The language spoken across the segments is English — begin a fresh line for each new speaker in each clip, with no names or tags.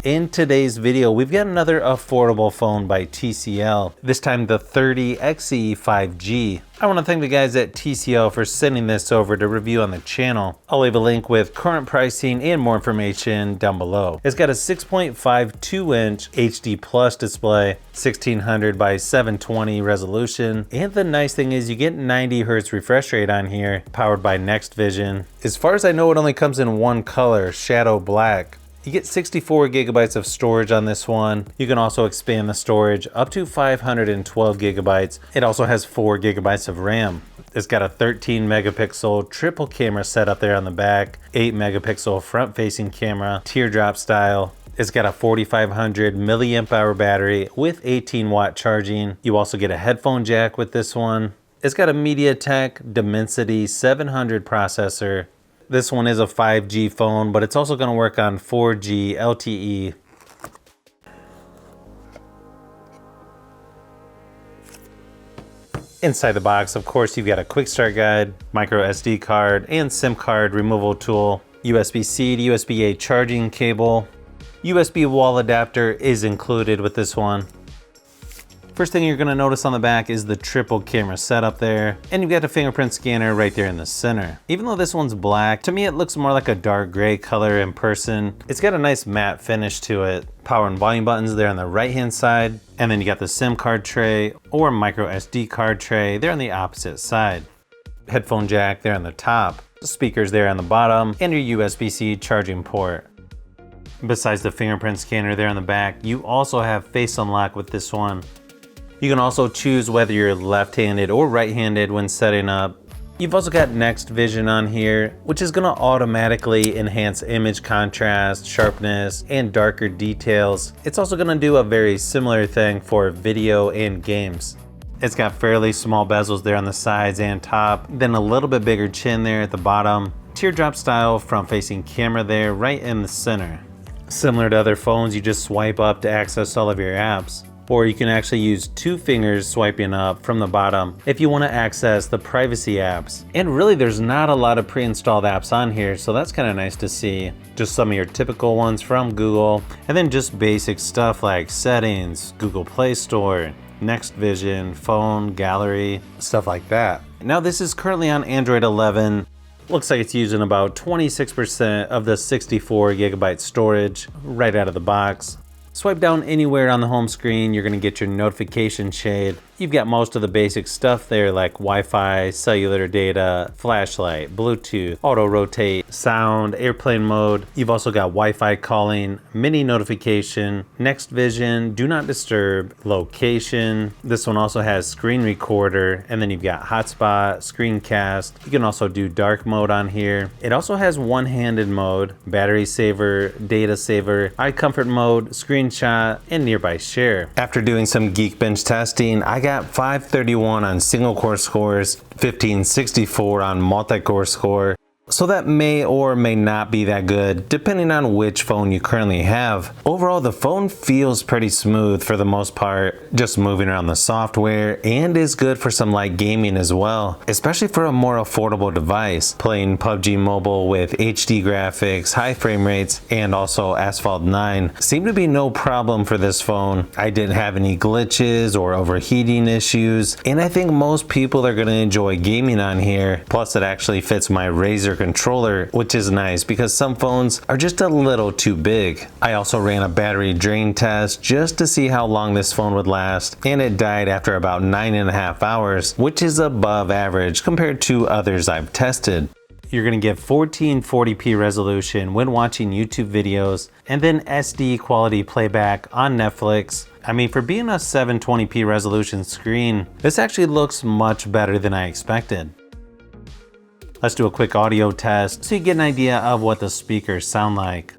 In today's video, we've got another affordable phone by TCL, this time the 30XE 5G. I want to thank the guys at TCL for sending this over to review on the channel. I'll leave a link with current pricing and more information down below. It's got a 6.52-inch HD Plus display, 1600 by 720 resolution, and the nice thing is you get 90 Hz refresh rate on here, powered by Next Vision. As far as I know, it only comes in one color, Shadow Black. You get 64 gigabytes of storage on this one. You can also expand the storage up to 512 gigabytes. It also has 4 gigabytes of RAM. It's got a 13 megapixel triple camera setup there on the back, 8 megapixel front facing camera, teardrop style. It's got a 4500 milliamp hour battery with 18 watt charging. You also get a headphone jack with this one. It's got a MediaTek Dimensity 700 processor. This one is a 5G phone, but it's also going to work on 4G LTE. Inside the box, of course, you've got a quick start guide, micro SD card, and SIM card removal tool, USB-C to USB-A charging cable. USB wall adapter is included with this one. First thing you're going to notice on the back is the triple camera setup there, and you've got a fingerprint scanner right there in the center. Even though this one's black, to me it looks more like a dark gray color in person. It's got a nice matte finish to it. Power and volume buttons there on the right hand side, and then you got the SIM card tray or micro SD card tray there on the opposite side. Headphone jack there on the top, speakers there on the bottom, and your USB-C charging port. Besides the fingerprint scanner there on the back, you also have face unlock with this one. You can also choose whether you're left-handed or right-handed when setting up. You've also got Next Vision on here, which is going to automatically enhance image contrast, sharpness, and darker details. It's also going to do a very similar thing for video and games. It's got fairly small bezels there on the sides and top, then a little bit bigger chin there at the bottom. Teardrop style front-facing camera there right in the center. Similar to other phones, you just swipe up to access all of your apps. Or you can actually use 2 fingers swiping up from the bottom if you want to access the privacy apps. And really there's not a lot of pre-installed apps on here, so that's kind of nice to see. Just some of your typical ones from Google, and then just basic stuff like settings, Google Play Store, Next Vision, phone, gallery, stuff like that. Now this is currently on Android 11. Looks like it's using about 26% of the 64 gigabyte storage right out of the box. Swipe down anywhere on the home screen, you're going to get your notification shade. You've got most of the basic stuff there like Wi-Fi, cellular data, flashlight, Bluetooth, auto rotate, sound, airplane mode. You've also got Wi-Fi calling, mini notification, Next Vision, do not disturb, location. This one also has screen recorder, and then you've got hotspot, screencast. You can also do dark mode on here. It also has one-handed mode, battery saver, data saver, eye comfort mode, screenshot, and nearby share. After doing some Geekbench testing, I got 531 on single core scores, 1564 on multi-core score. So that may or may not be that good, depending on which phone you currently have. Overall, the phone feels pretty smooth for the most part, just moving around the software, and is good for some light gaming as well, especially for a more affordable device. Playing PUBG Mobile with HD graphics, high frame rates, and also Asphalt 9 seemed to be no problem for this phone. I didn't have any glitches or overheating issues, and I think most people are going to enjoy gaming on here. Plus, it actually fits my Razer controller, which is nice because some phones are just a little too big. I also ran a battery drain test just to see how long this phone would last, and it died after about 9.5 hours, which is above average compared to others I've tested. You're going to get 1440p resolution when watching YouTube videos, and then SD quality playback on Netflix. I mean, for being a 720p resolution screen, this actually looks much better than I expected. Let's do a quick audio test so you get an idea of what the speakers sound like.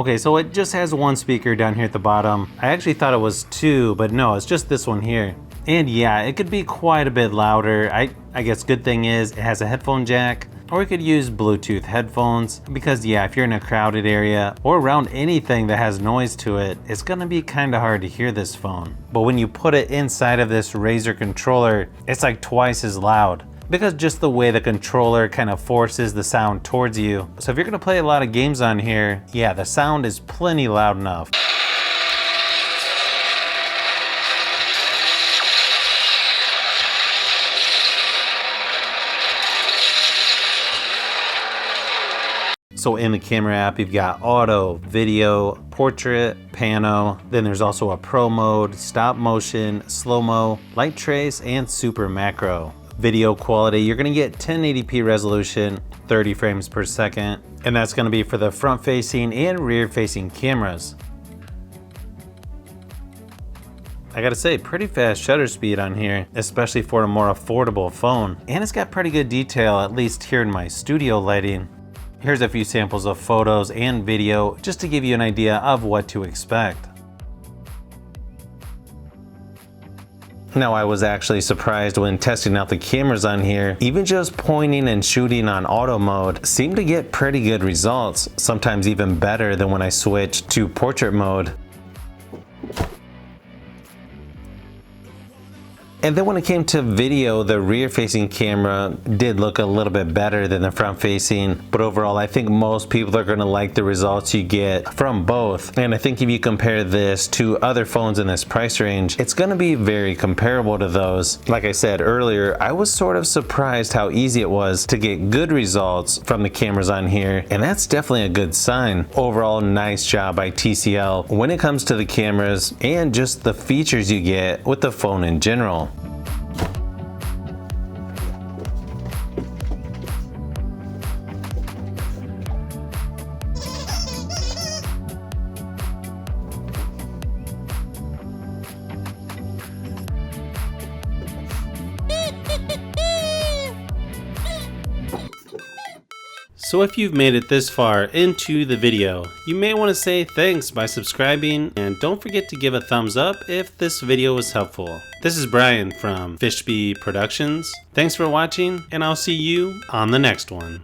Okay, so it just has one speaker down here at the bottom. I actually thought it was two, but no, it's just this one here. And yeah, it could be quite a bit louder. I guess good thing is it has a headphone jack, or you could use Bluetooth headphones, because yeah, if you're in a crowded area or around anything that has noise to it, it's gonna be kind of hard to hear this phone. But when you put it inside of this Razer controller, it's like twice as loud, because just the way the controller kind of forces the sound towards you. So if you're gonna play a lot of games on here, yeah, the sound is plenty loud enough. So in the camera app, you've got auto, video, portrait, pano, then there's also a pro mode, stop motion, slow-mo, light trace, and super macro. Video quality, you're gonna get 1080p resolution, 30 frames per second, and that's gonna be for the front-facing and rear-facing cameras. I gotta say, pretty fast shutter speed on here, especially for a more affordable phone. And it's got pretty good detail, at least here in my studio lighting. Here's a few samples of photos and video, just to give you an idea of what to expect. Now, I was actually surprised when testing out the cameras on here. Even just pointing and shooting on auto mode seemed to get pretty good results, sometimes even better than when I switched to portrait mode. And then when it came to video, the rear-facing camera did look a little bit better than the front-facing, but overall I think most people are gonna like the results you get from both. And I think if you compare this to other phones in this price range, it's gonna be very comparable to those. Like I said earlier, I was sort of surprised how easy it was to get good results from the cameras on here, and that's definitely a good sign. Overall, nice job by TCL when it comes to the cameras and just the features you get with the phone in general.
So if you've made it this far into the video, you may want to say thanks by subscribing, and don't forget to give a thumbs up if this video was helpful. This is Brian from Fishbee Productions. Thanks for watching, and I'll see you on the next one.